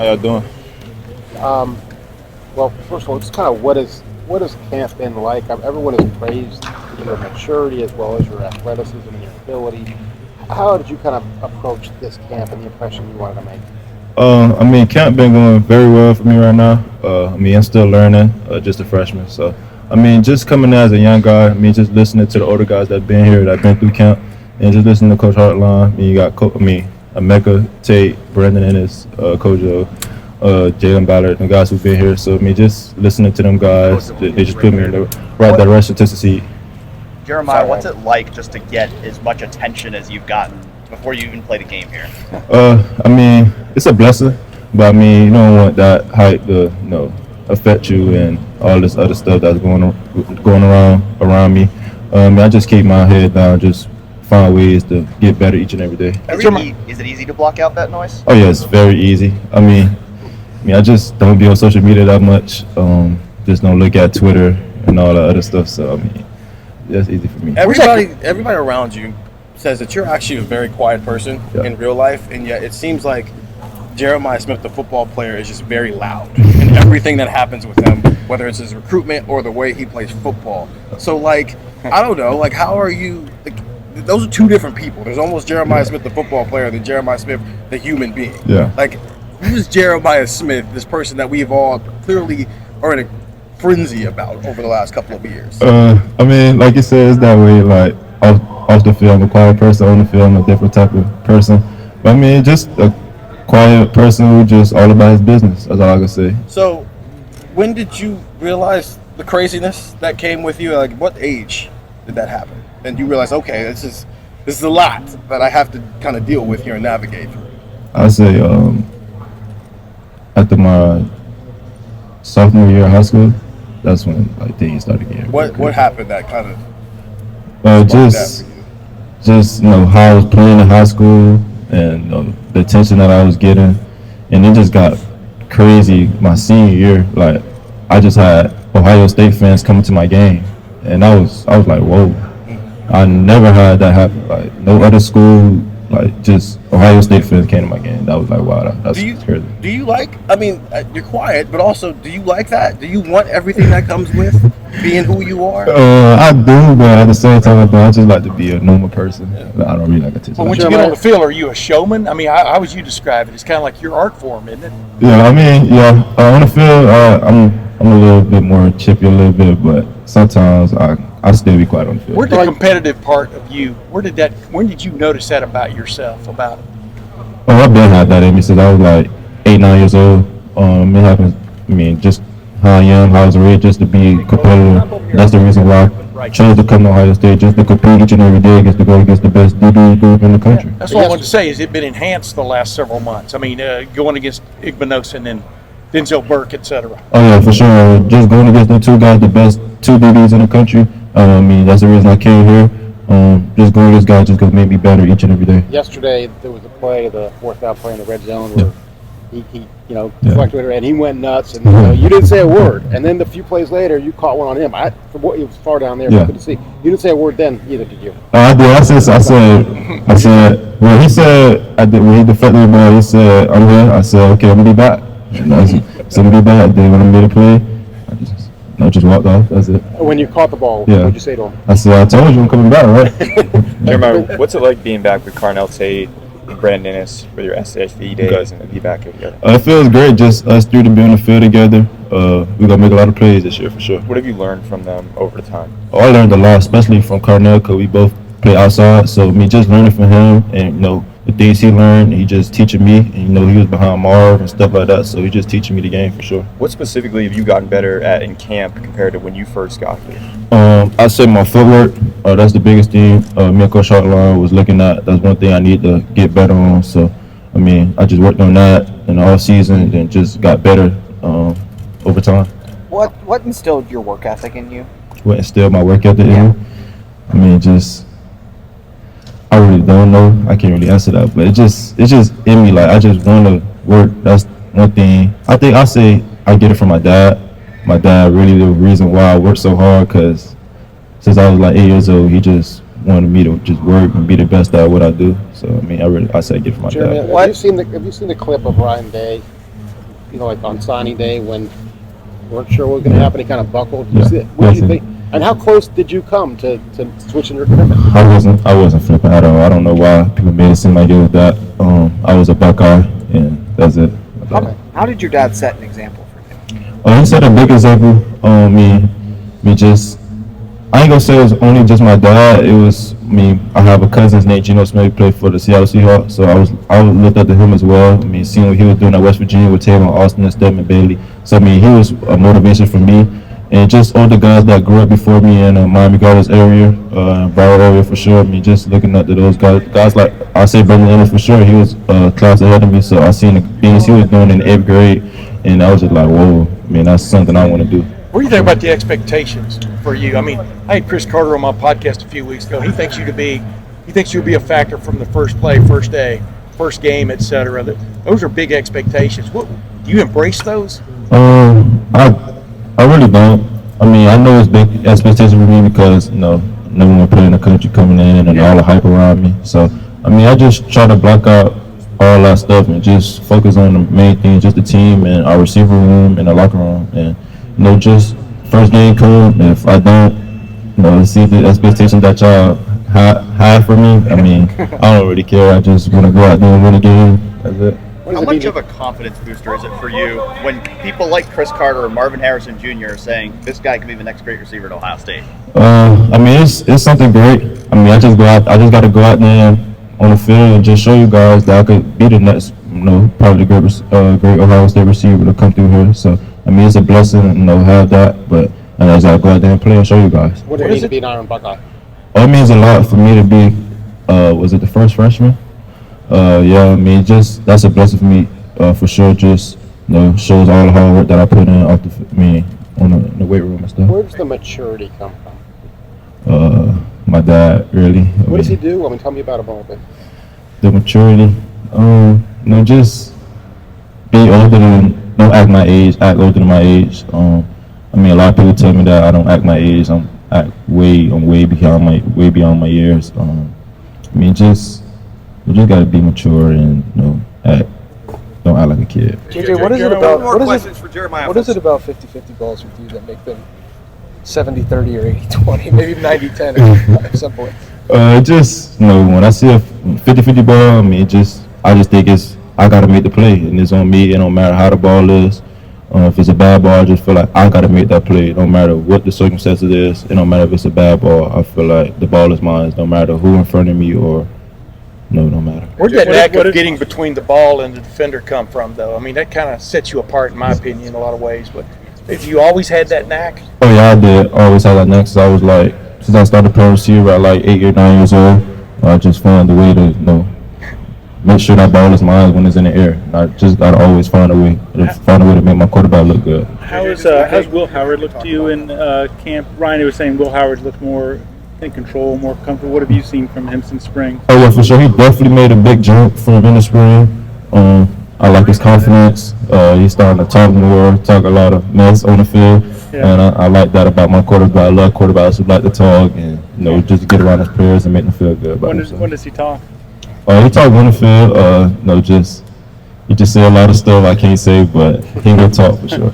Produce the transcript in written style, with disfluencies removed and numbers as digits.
y'all doing? Well, first of all, just kind of what has camp been like? Everyone has praised your maturity as well as your athleticism and your ability. How did you kind of approach this camp and the impression you wanted to make? Camp been going very well for me right now. I'm still learning, just a freshman. So, just coming as a young guy. Just listening to the older guys that've been here, that've been through camp, and just listening to Coach Hartline. You got Emeka, Tate, Brandon Ennis, Coach Jalen Ballard, the guys who've been here. So, just listening to them guys, they just put me in the right direction to succeed. Jeremiah, what's it like just to get as much attention as you've gotten before you even played a game here? It's a blessing, but you don't want that hype to affect you and all this other stuff that's going around me. I just keep my head down, just find ways to get better each and every day. Is it easy to block out that noise? Oh yeah, it's very easy. I just don't be on social media that much. Just don't look at Twitter and all that other stuff. So that's easy for me. Everybody around you says that you're actually a very quiet person in real life, and yet it seems like Jeremiah Smith, the football player, is just very loud in everything that happens with him, whether it's his recruitment or the way he plays football. So, I don't know, how are you? Those are two different people. There's almost Jeremiah Smith, the football player, than Jeremiah Smith, the human being. Yeah. Who's Jeremiah Smith, this person that we've all clearly are in a frenzy about over the last couple of years? Like you said, it's that way. Off the field, I'm a quiet person. On the field, I'm a different type of person. But just a quiet person who just all about his business. That's all I can say. So, when did you realize the craziness that came with you? What age did that happen? And you realize, okay, this is a lot that I have to kind of deal with here and navigate through. I say after my sophomore year of high school, that's when things started getting. What happened that kind of? Just how I was playing in high school and the attention that I was getting, and it just got crazy my senior year. I just had Ohio State fans coming to my game, and I was like, whoa! I never had that happen. No other school, just Ohio State fans came to my game. That was wow, that's crazy. Do you you're quiet, but also, do you like that? Do you want everything that comes with being who you are? I do, but at the same time, I just like to be a normal person. Yeah. I don't really like attention. Well, when you get on the field, are you a showman? How would you describe it? It's kind of like your art form, isn't it? Yeah, on the field, I'm a little bit more chippy, a little bit, but sometimes I still be quiet on the field. Where's the competitive part of you? When did you notice that about yourself? About it? Oh, I've been had that in me since I was 8, 9 years old. It happens. Just how I am, how I was raised, just to be competitive. That's the reason why I chose to come to Ohio State, just to compete each and every day against the best DB group in the country. That's what I wanted to say. Has it been enhanced the last several months? Going against Igbenogson and then Denzel Burke, etc. Oh yeah, for sure. Just going against the two guys, the best two DBs in the country. That's the reason I came here. Just going against guys just made me better each and every day. Yesterday there was a play, the fourth down play in the red zone, where he collected it, and he went nuts, and you didn't say a word. And then a few plays later, you caught one on him. It was far down there, but I couldn't see. You didn't say a word then either, did you? I did. I said when he said when he deflected the ball, he said, "I'm here." I said, "Okay, I'm gonna be back." And I said, "I'm gonna be back." Then when I made a play, I just walked off. That's it. When you caught the ball, what did you say to him? I said, "I told you I'm coming back, right?" Jeremiah, what's it like being back with Carnell Tate and Brandon Ennis for your SAFE days and be back here together? It feels great, just us three to be on the field together. We're gonna make a lot of plays this year for sure. What have you learned from them over the time? I learned a lot, especially from Carnell, because we both play outside. So just learning from him, and the things he learned, he just teaching me. And, he was behind Marv and stuff like that, so he just teaching me the game for sure. What specifically have you gotten better at in camp compared to when you first got here? I say my footwork. That's the biggest thing. Me and Coach Hartline was looking at. That's one thing I need to get better on. So, I just worked on that in the off season and just got better over time. What instilled your work ethic in you? What instilled my work ethic in me? I really don't know. I can't really answer that, but it's just in me. I just want to work. That's one thing. I think I say I get it from my dad. My dad really the reason why I work so hard, because since I was 8 years old, he just wanted me to just work and be the best at what I do. So I say I get it from my dad. Have you seen the clip of Ryan Day like on signing day when weren't sure what was going to happen, he kind of buckled. What did you think? And how close did you come to switching your commitment? I wasn't flipping at all. I don't know why people made it seem like it was that. I was a Buckeye, and that's it. How did your dad set an example for you? He set a big example. Me just. I ain't gonna say it was only just my dad. It was me. I have a cousin named Geno Smith, who played for the Seattle Seahawks. So I looked up to him as well. I mean, seeing what he was doing at West Virginia with Taylor Austin and Stedman Bailey. So I mean, he was a motivation for me. And just all the guys that grew up before me in Miami Gardens area, Broward area for sure. I mean, just looking up to those guys like I say, Brandon Ennis for sure. He was a class ahead of me, so I seen the things he was doing in 8th grade, and I was just like, whoa. I mean, that's something I want to do. What do you think about the expectations for you? I mean, I had Chris Carter on my podcast a few weeks ago. He thinks you'll be a factor from the first play, first day, first game, etc. Those are big expectations. What do you embrace those? I really don't. I mean, I know it's big expectations for me because, number one player in the country coming in and all the hype around me. So, I mean, I just try to block out all that stuff and just focus on the main thing, just the team and our receiver room and the locker room. And, just first game come, if I don't, see the expectations that y'all have for me, I mean, I don't really care. I just want to go out there and win a game. That's it. How much of a confidence booster is it for you when people like Chris Carter or Marvin Harrison Jr. are saying this guy could be the next great receiver at Ohio State? I mean, it's something great. I mean, I just got to go out there on the field and just show you guys that I could be the next, probably the great Ohio State receiver to come through here. So, I mean, it's a blessing, have that, but I just got to go out there and play and show you guys. What does it mean to be an Iron Buckeye? It means a lot for me to be, was it the first freshman? Yeah, I mean, that's a blessing for me, for sure. Just, shows all the hard work that I put in on the weight room and stuff. Where does the maturity come from? My dad, really. What does he do? I mean, tell me about him a little bit. The maturity, just be older don't act my age, act older than my age. I mean, a lot of people tell me that I don't act my age. I'm way beyond my years. I mean, you just gotta be mature and don't act like a kid. JJ, what is it about? What is it about 50-50 balls with you that make them 70-30 or 80-20, maybe 90-10 at some point? When I see a 50-50 ball, I mean, I just think I gotta make the play, and it's on me. It don't matter how the ball is. If it's a bad ball, I just feel like I gotta make that play. No matter what the circumstances is, it don't matter if it's a bad ball. I feel like the ball is mine. No matter who in front of me or. No matter. Where did that knack of getting between the ball and the defender come from, though? I mean, that kind of sets you apart, in my opinion, in a lot of ways. But have you always had that knack? Oh, yeah, I did. I always had that knack since I started playing receiver at 8 or 9 years old. I just found a way to, make sure that ball is mine when it's in the air. I just got to always find a way to make my quarterback look good. How's Will Howard look to you in camp? Ryan was saying Will Howard looked more in control, more comfortable. What have you seen from him since spring? Oh, yeah, for sure. He definitely made a big jump from in the spring. I like his confidence. He's starting to talk a lot of mess on the field. Yeah. And I like that about my quarterback. I love quarterbacks who like to talk and, just get around his players and make them feel good about themselves. When does he talk? He talk on the field. He just say a lot of stuff I can't say, but he will talk for sure.